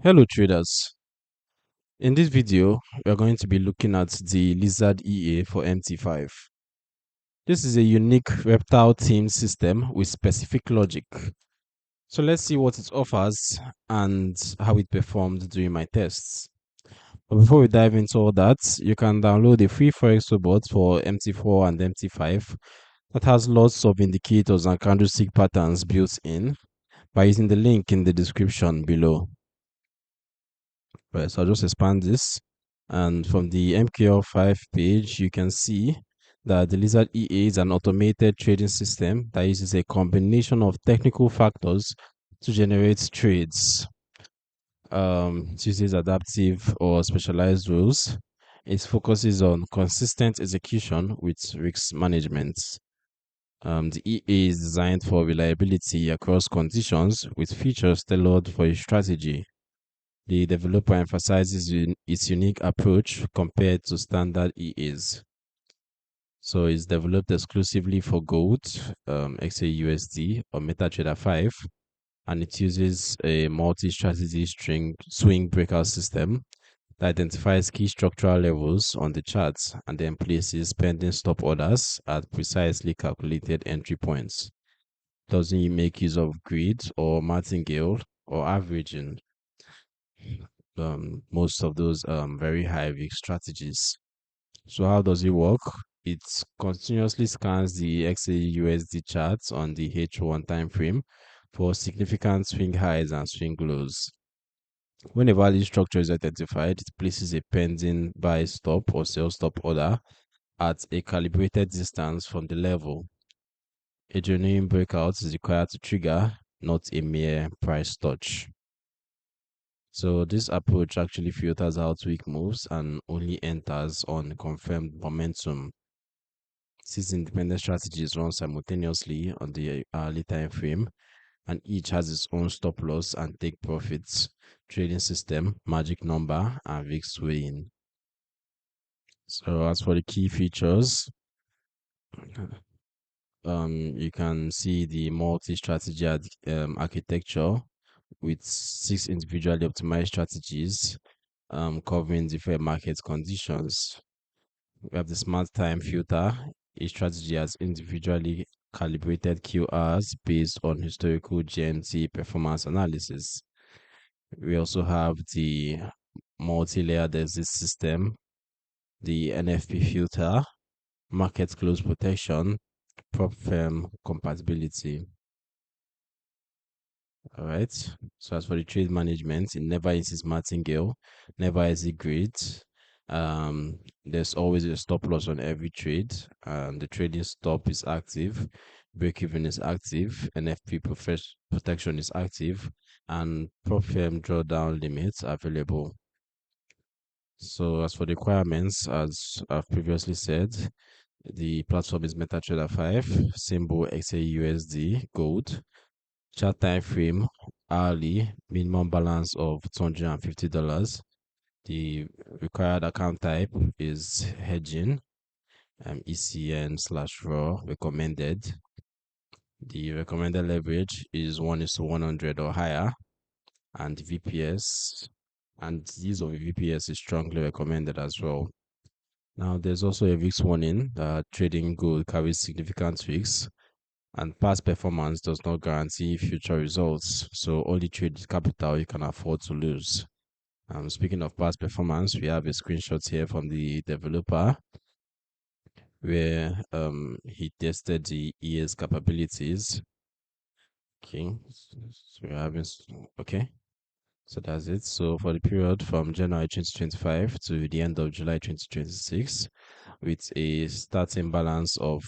Hello traders. In this video, we are going to be looking at the Lizard EA for MT5. This is a unique reptile themed system with specific logic. So let's see what it offers and how it performed during my tests. But before we dive into all that, you can download a free Forex robot for MT4 and MT5 that has lots of indicators and candlestick patterns built in by using the link in the description below. Right, so I'll just expand this. And from the MQL5 page, you can see that the Lizard EA is an automated trading system that uses a combination of technical factors to generate trades. It uses adaptive or specialized rules. It focuses on consistent execution with risk management. The EA is designed for reliability across conditions with features tailored for a strategy. The developer emphasizes its unique approach compared to standard EAs. So it's developed exclusively for gold, XAUSD, or MetaTrader 5, and it uses a multi-strategy swing breakout system that identifies key structural levels on the charts and then places pending stop orders at precisely calculated entry points. Doesn't make use of grid or martingale or averaging, most of those very high risk strategies. So how does it work? It continuously scans the XAUSD charts on the H1 time frame for significant swing highs and swing lows. When a value structure is identified, it places a pending buy stop or sell stop order at a calibrated distance from the level. A genuine breakout is required to trigger, not a mere price touch. So this approach actually filters out weak moves and only enters on confirmed momentum. Six independent strategies run simultaneously on the hourly time frame, and each has its own stop loss and take profits, trading system, magic number, and risk weighing. So as for the key features, you can see the multi-strategy architecture with 6 individually optimized strategies covering different market conditions. We have the smart time filter. Each strategy has individually calibrated QRs based on historical GMT performance analysis. We also have the multi-layered exit system, the NFP filter, market close protection, prop firm compatibility. All right. So as for the trade management, it never uses martingale, never is it grid. There's always a stop loss on every trade, and the trading stop is active, break even is active, NFP protection is active, and prop firm drawdown limits are available. So as for the requirements, as I've previously said, the platform is MetaTrader 5, symbol XAUSD, gold. Chart time frame hourly, minimum balance of $250. The required account type is hedging, ECN/raw recommended. The recommended leverage is 1:100 or higher, and VPS, and use of VPS is strongly recommended as well. Now, there's also a risk warning that trading gold carries significant risks, and past performance does not guarantee future results. So only trade capital you can afford to lose. Speaking of past performance, we have a screenshot here from the developer where he tested the EA's capabilities. Okay, so we're having okay. So that's it. So for the period from January 2025 to the end of July 2026, with a starting balance of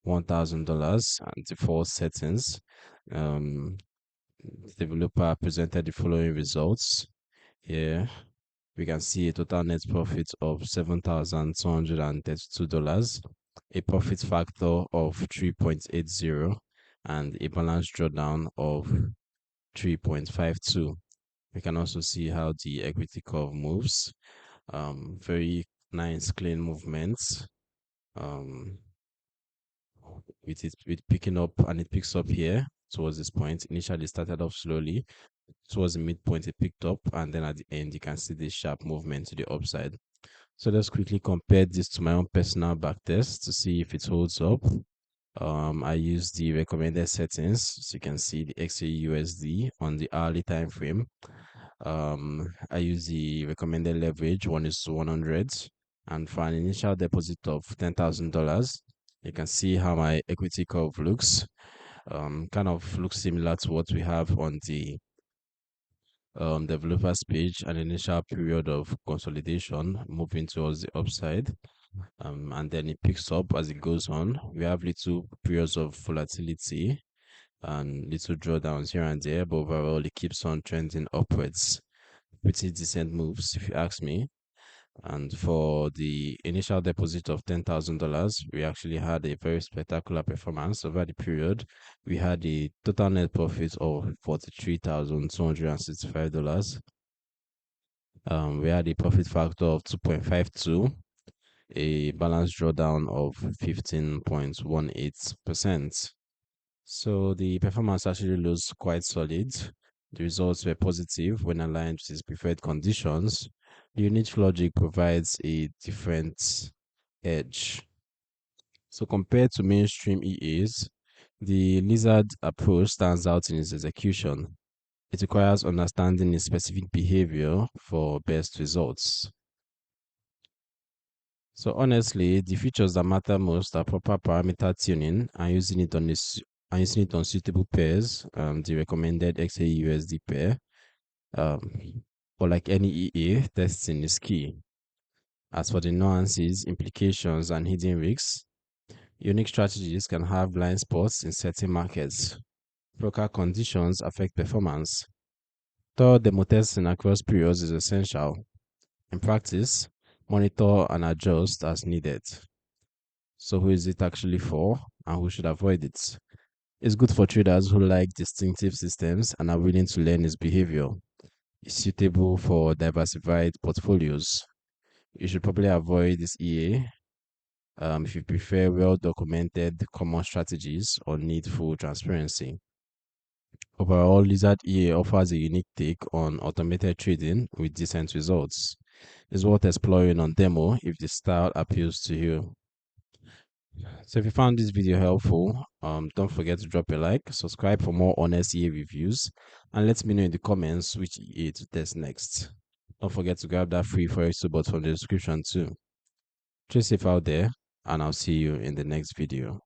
$1,000 and default settings, the developer presented the following results. Here we can see a total net profit of $7,232, a profit factor of 3.80, and a balance drawdown of 3.52. We can also see how the equity curve moves. Very nice clean movements. With picking up, and it picks up here towards this point. Initially started off slowly, towards the midpoint it picked up, and then at the end you can see this sharp movement to the upside. So let's quickly compare this to my own personal back test to see if it holds up. I use the recommended settings, so you can see the XAUSD on the hourly time frame. I use the recommended leverage 1:100, and for an initial deposit of $10,000, you can see how my equity curve looks. Kind of looks similar to what we have on the developers page, an initial period of consolidation moving towards the upside, and then it picks up as it goes on. We have little periods of volatility and little drawdowns here and there, but overall it keeps on trending upwards. Pretty decent moves, if you ask me. And for the initial deposit of $10,000, we actually had a very spectacular performance over the period. We had a total net profit of $43,265. We had a profit factor of 2.52, a balance drawdown of 15.18%. So the performance actually looks quite solid. The results were positive when aligned with its preferred conditions. The unit logic provides a different edge. So compared to mainstream EAs, the Lizard approach stands out in its execution. It requires understanding its specific behavior for best results. So honestly, the features that matter most are proper parameter tuning and using it on suitable pairs, the recommended XAUSD pair. But like any EA, testing is key. As for the nuances, implications, and hidden risks, unique strategies can have blind spots in certain markets. Broker conditions affect performance. Thorough demo testing across periods is essential. In practice, monitor and adjust as needed. So who is it actually for, and who should avoid it? It's good for traders who like distinctive systems and are willing to learn its behavior. It's suitable for diversified portfolios. You should probably avoid this EA if you prefer well-documented common strategies or need full transparency. Overall, Lizard EA offers a unique take on automated trading with decent results. It's worth exploring on demo if the style appeals to you. So if you found this video helpful, don't forget to drop a like, subscribe for more honest EA reviews, and let me know in the comments which EA to test next. Don't forget to grab that free Forex support from the description too. Stay safe out there, and I'll see you in the next video.